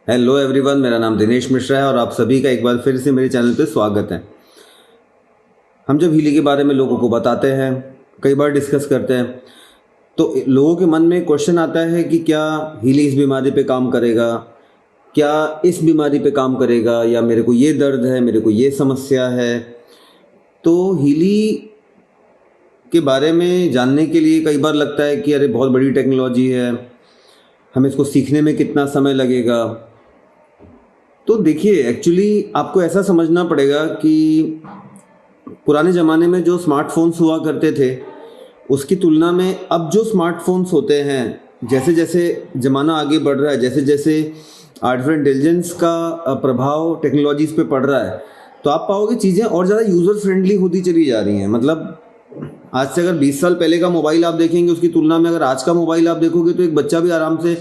Hello everyone, मेरा नाम दिनेश मिश्रा है और आप सभी का एक बार फिर से मेरे चैनल पे स्वागत है। हम जब हीलिंग के बारे में लोगों को बताते हैं, कई बार डिस्कस करते हैं, तो लोगों के मन में क्वेश्चन आता है कि क्या हीलिंग इस बीमारी पे काम करेगा, क्या इस बीमारी पे काम करेगा, या मेरे को ये दर्द है, मेरे को ये समस्या है। तो हीलिंग के बारे में जानने के लिए कई बार लगता है कि अरे बहुत बड़ी टेक्नोलॉजी है, हमें इसको सीखने में कितना समय लगेगा। तो देखिए, एक्चुअली आपको ऐसा समझना पड़ेगा कि पुराने ज़माने में जो स्मार्टफोन्स हुआ करते थे, उसकी तुलना में अब जो स्मार्टफोन्स होते हैं, जैसे जैसे ज़माना आगे बढ़ रहा है, जैसे जैसे आर्टिफिशियल इंटेलिजेंस का प्रभाव टेक्नोलॉजीज़ पे पड़ रहा है, तो आप पाओगे चीज़ें और ज़्यादा यूज़र फ्रेंडली होती चली जा रही हैं। मतलब आज से अगर 20 साल पहले का मोबाइल आप देखेंगे, उसकी तुलना में अगर आज का मोबाइल आप देखोगे, तो एक बच्चा भी आराम से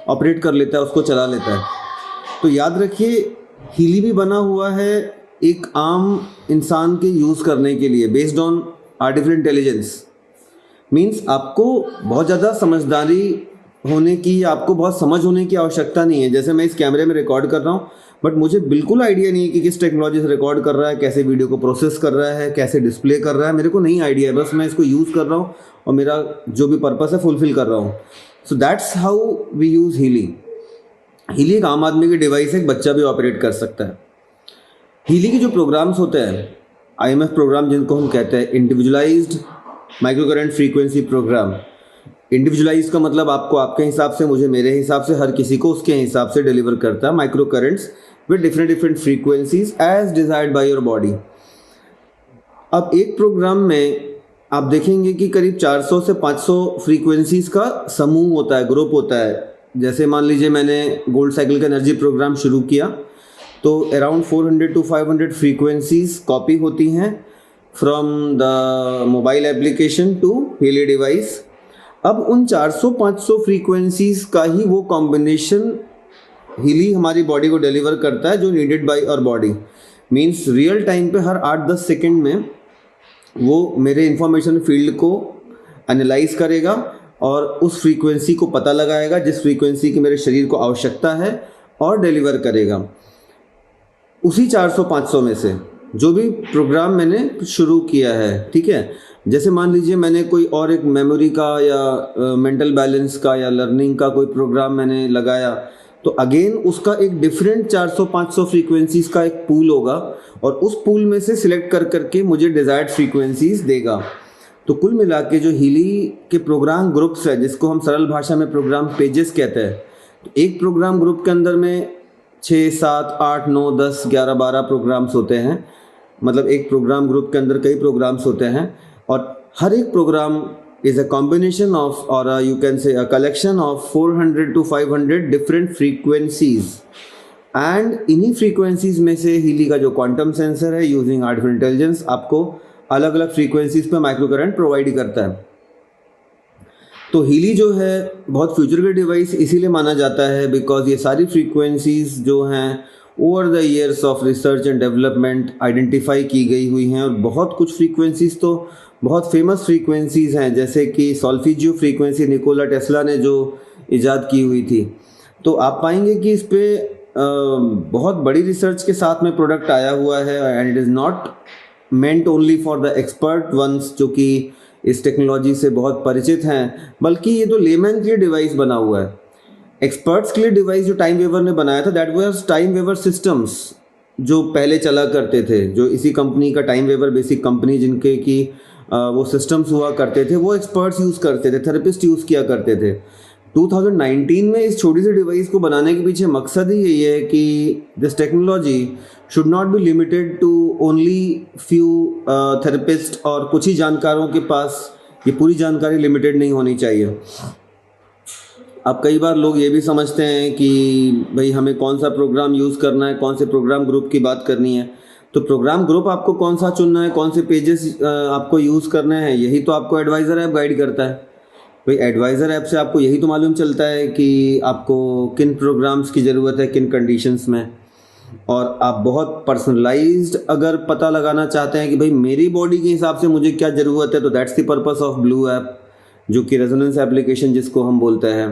ऑपरेट कर लेता है, उसको चला लेता है। तो याद रखिए, हीली भी बना हुआ है एक आम इंसान के यूज़ करने के लिए, based on artificial intelligence. Means आपको बहुत ज़्यादा समझदारी होने की, आपको बहुत समझ होने की आवश्यकता नहीं है। जैसे मैं इस कैमरे में रिकॉर्ड कर रहा हूँ, बट मुझे बिल्कुल आइडिया नहीं है कि किस टेक्नोलॉजी से रिकॉर्ड कर रहा है, कैसे वीडियो को प्रोसेस कर रहा है, कैसे डिस्प्ले कर रहा है, मेरे को नहीं आइडिया है। बस मैं इसको यूज़ कर रहा हूँ और मेरा जो भी पर्पस है फुलफिल कर रहा हूँ। So that's how we use healing. Healy एक आम आदमी की डिवाइस है, एक बच्चा भी ऑपरेट कर सकता है। हीली के जो प्रोग्राम्स होते हैं, आईएमएफ प्रोग्राम जिनको हम कहते हैं, individualised micro current frequency programme. Individualise का मतलब आपको आपके हिसाब से, मुझे मेरे हिसाब से, हर किसी को उसके हिसाब से डिलीवर करता है micro currents with different different frequencies as desired by your body. अब एक प्रोग्राम में आप देखेंगे कि करीब 400 से 500 फ्रीक्वेंसीज का समूह होता है, ग्रुप होता है। जैसे मान लीजिए मैंने गोल्ड साइकिल का एनर्जी प्रोग्राम शुरू किया, तो अराउंड 400 टू 500 फ्रीक्वेंसीज कॉपी होती हैं from the mobile application to Healy device. अब उन 400-500 फ्रीक्वेंसीज का ही वो कॉम्बिनेशन हीली हमारी बॉडी को डिलीवर करता है, जो needed by our body. Means real time पे हर 8-10 सेकेंड में वो मेरे इंफॉर्मेशन फील्ड को एनालाइज करेगा और उस फ्रीक्वेंसी को पता लगाएगा जिस फ्रीक्वेंसी की मेरे शरीर को आवश्यकता है, और डिलीवर करेगा उसी 400-500 में से जो भी प्रोग्राम मैंने शुरू किया है। ठीक है, जैसे मान लीजिए मैंने कोई और एक मेमोरी का या मेंटल बैलेंस का या लर्निंग का कोई प्रोग्राम मैंने लगाया, तो अगेन उसका एक डिफरेंट 400-500 फ्रीक्वेंसीज का एक पूल होगा, और उस पूल में से सिलेक्ट कर करके मुझे डिजायर्ड फ्रीक्वेंसीज देगा। तो कुल मिला के जो हीली के प्रोग्राम ग्रुप्स है, जिसको हम सरल भाषा में प्रोग्राम पेजेस कहते हैं, तो एक प्रोग्राम ग्रुप के अंदर में 6, 7, 8, 9, 10, 11, 12 प्रोग्राम्स होते हैं। मतलब एक प्रोग्राम ग्रुप के अंदर कई प्रोग्राम्स होते हैं, और हर एक programme is a combination of, or you can say a collection of 400 to 500 different frequencies, and इन्हीं frequencies में से हीली का जो क्वांटम सेंसर है यूजिंग आर्टिफिशियल इंटेलिजेंस आपको अलग अलग फ्रीक्वेंसीज पे माइक्रो करंट प्रोवाइड करता है। तो हीली जो है बहुत फ्यूचर के डिवाइस इसीलिए माना जाता है बिकॉज ये सारी फ्रीक्वेंसीज जो हैं over the years of research and development identify की गई हुई हैं, और बहुत कुछ फ्रीक्वेंसीज तो बहुत फेमस फ्रीक्वेंसीज हैं, जैसे कि सॉल्फिजियो फ्रीक्वेंसी निकोला टेस्ला ने जो इजाद की हुई थी। तो आप पाएंगे कि इस पर बहुत बड़ी रिसर्च के साथ में प्रोडक्ट आया हुआ है, and it is not meant only for the expert ones जो कि इस टेक्नोलॉजी से बहुत परिचित हैं, बल्कि ये तो लेमैन के लिए डिवाइस बना हुआ है। एक्सपर्ट्स के लिए डिवाइस जो टाइम वेवर ने बनाया था, that was time waver systems, जो पहले चला करते थे, जो इसी कंपनी का टाइम वेवर बेसिक कंपनी जिनके की वो सिस्टम्स हुआ करते थे, वो एक्सपर्ट्स यूज़ करते थे, थेरेपिस्ट यूज़ किया करते थे। 2019 में इस छोटी सी डिवाइस को बनाने के पीछे मकसद ही यही है कि this technology should not be limited to only few therapist, और कुछ ही जानकारों के पास ये पूरी जानकारी लिमिटेड नहीं होनी चाहिए। अब कई बार लोग ये भी समझते हैं कि भाई हमें कौन सा प्रोग्राम यूज़ करना है, कौन से प्रोग्राम ग्रुप की बात करनी है। तो प्रोग्राम ग्रुप आपको कौन सा चुनना है, कौन से पेजेस आपको यूज़ करने हैं, यही तो आपको एडवाइज़र ऐप गाइड करता है। भाई एडवाइज़र ऐप से आपको यही तो मालूम चलता है कि आपको किन प्रोग्राम्स की ज़रूरत है, किन कंडीशंस में। और आप बहुत पर्सनलाइज्ड अगर पता लगाना चाहते हैं कि भाई मेरी बॉडी के हिसाब से मुझे क्या ज़रूरत है, तो that's the purpose of blue app, जो कि रेजोनेंस एप्लीकेशन जिसको हम बोलते हैं।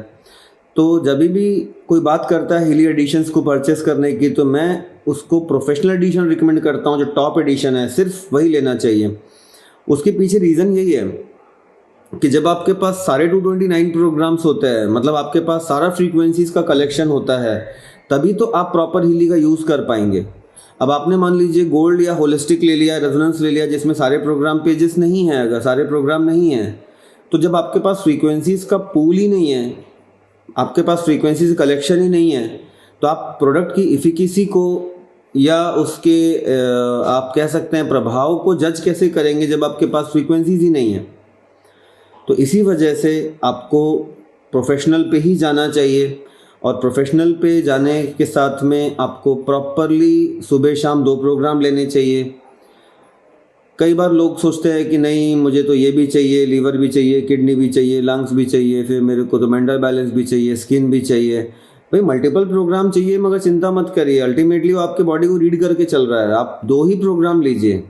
तो जब भी कोई बात करता है हीली एडिशंस को परचेस करने की, तो मैं उसको प्रोफेशनल एडिशन रिकमेंड करता हूँ, जो टॉप एडिशन है सिर्फ वही लेना चाहिए। उसके पीछे रीज़न यही है कि जब आपके पास सारे 229 प्रोग्राम्स होते हैं, मतलब आपके पास सारा फ्रीक्वेंसीज का कलेक्शन होता है, तभी तो आप प्रॉपर हीली का यूज़ कर पाएंगे। अब आपने मान लीजिए गोल्ड या होलिस्टिक ले लिया, रेजोनेंस ले लिया, जिसमें सारे प्रोग्राम पेजेस नहीं हैं, अगर सारे प्रोग्राम नहीं हैं, तो जब आपके पास फ्रीक्वेंसीज का पूल ही नहीं है, आपके पास फ्रीक्वेंसीज कलेक्शन ही नहीं है, तो आप प्रोडक्ट की इफिकेसी को या उसके आप कह सकते हैं प्रभाव को जज कैसे करेंगे जब आपके पास फ्रीक्वेंसीज ही नहीं है। तो इसी वजह से आपको प्रोफेशनल पे ही जाना चाहिए, और प्रोफेशनल पे जाने के साथ में आपको प्रॉपरली सुबह शाम 2 प्रोग्राम लेने चाहिए। कई बार लोग सोचते हैं कि नहीं मुझे तो ये भी चाहिए, लीवर भी चाहिए, किडनी भी चाहिए, लंग्स भी चाहिए, फिर मेरे को तो मेंटल बैलेंस भी चाहिए, स्किन भी चाहिए। भाई मल्टीपल प्रोग्राम चाहिए, मगर चिंता मत करिए, अल्टीमेटली वो आपके बॉडी को रीड करके चल रहा है। आप 2 ही प्रोग्राम लीजिए।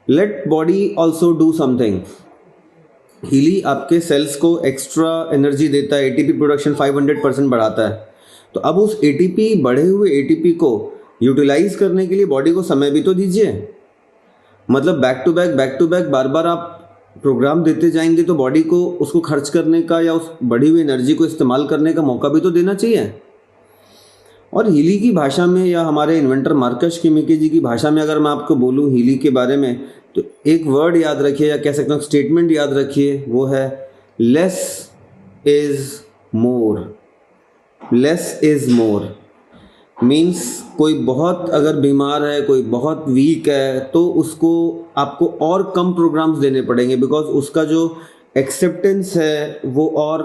Let body also do something. Healy आपके सेल्स को एक्स्ट्रा एनर्जी देता है, एटीपी प्रोडक्शन 500% बढ़ाता है। तो अब उस एटीपी, बढ़े हुए एटीपी को यूटिलाइज करने के लिए बॉडी को समय भी तो दीजिए। मतलब बैक टू बैक बार बार आप प्रोग्राम देते जाएंगे तो बॉडी को उसको खर्च करने का या उस बढ़ी हुई एनर्जी को इस्तेमाल करने का मौका भी तो देना चाहिए। और हीली की भाषा में, या हमारे इन्वेंटर मार्कस किमिकी जी की भाषा में अगर मैं आपको बोलूँ हीली के बारे में, तो एक वर्ड याद रखिए, या कह सकता हूँ स्टेटमेंट याद रखिए, वो है less is more. Less is more means कोई बहुत अगर बीमार है, कोई बहुत वीक है, तो उसको आपको और कम प्रोग्राम्स देने पड़ेंगे, बिकॉज उसका जो एक्सेप्टेंस है वो और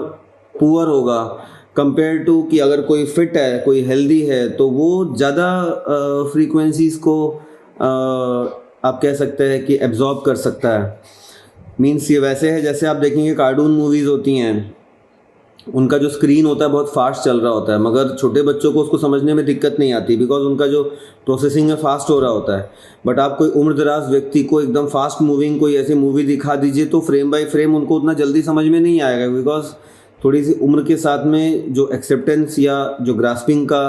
पुअर होगा कंपेयर टू कि अगर कोई फिट है, कोई हेल्दी है, तो वो ज़्यादा फ्रीक्वेंसीज को आप कह सकते हैं कि एब्जॉर्ब कर सकता है। मीन्स ये वैसे है जैसे आप देखेंगे कार्टून मूवीज़ होती हैं, उनका जो स्क्रीन होता है बहुत फास्ट चल रहा होता है, मगर छोटे बच्चों को उसको समझने में दिक्कत नहीं आती, बिकॉज उनका जो प्रोसेसिंग है फास्ट हो रहा होता है। बट आप कोई उम्रदराज व्यक्ति को एकदम फास्ट मूविंग कोई ऐसी मूवी दिखा दीजिए, तो फ्रेम बाय फ्रेम उनको उतना जल्दी समझ में नहीं आएगा, बिकॉज थोड़ी सी उम्र के साथ में जो एक्सेप्टेंस या जो ग्रास्पिंग का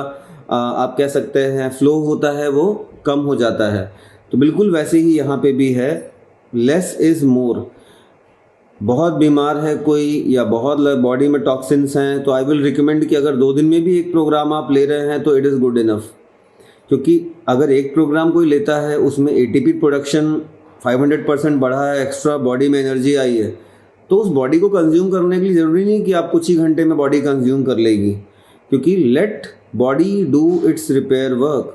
आप कह सकते हैं फ्लो होता है वो कम हो जाता है। तो बिल्कुल वैसे ही यहाँ पे भी है, लेस इज़ मोर। बहुत बीमार है कोई, या बहुत बॉडी में टॉक्सिन्स हैं, तो आई विल रिकमेंड कि अगर 2 दिन में भी एक प्रोग्राम आप ले रहे हैं तो इट इज़ गुड इनफ। क्योंकि अगर एक प्रोग्राम कोई लेता है, उसमें एटीपी प्रोडक्शन 500% बढ़ा है, एक्स्ट्रा बॉडी में एनर्जी आई है, तो उस बॉडी को कंज्यूम करने के लिए ज़रूरी नहीं कि आप कुछ ही घंटे में बॉडी कंज्यूम कर लेगी, क्योंकि let body do its repair work.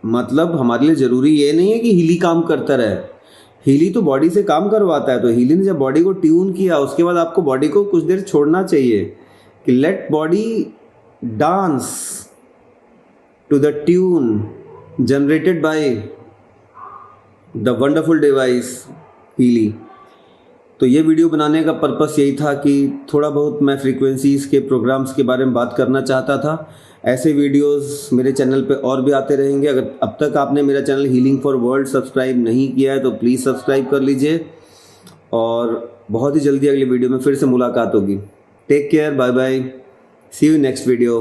मतलब हमारे लिए ज़रूरी ये नहीं है कि हीली काम करता रहे, हीली तो बॉडी से काम करवाता है। तो हीली ने जब बॉडी को ट्यून किया, उसके बाद आपको बॉडी को कुछ देर छोड़ना चाहिए कि let body dance to the tune generated by the wonderful device Healy. तो ये वीडियो बनाने का पर्पस यही था कि थोड़ा बहुत मैं फ्रीक्वेंसीज़ के प्रोग्राम्स के बारे में बात करना चाहता था। ऐसे वीडियोस मेरे चैनल पे और भी आते रहेंगे। अगर अब तक आपने मेरा channel healing for world subscribe नहीं किया है तो प्लीज़ सब्सक्राइब कर लीजिए, और बहुत ही जल्दी अगली वीडियो में फिर से मुलाकात होगी। Take care, bye bye, see you next video.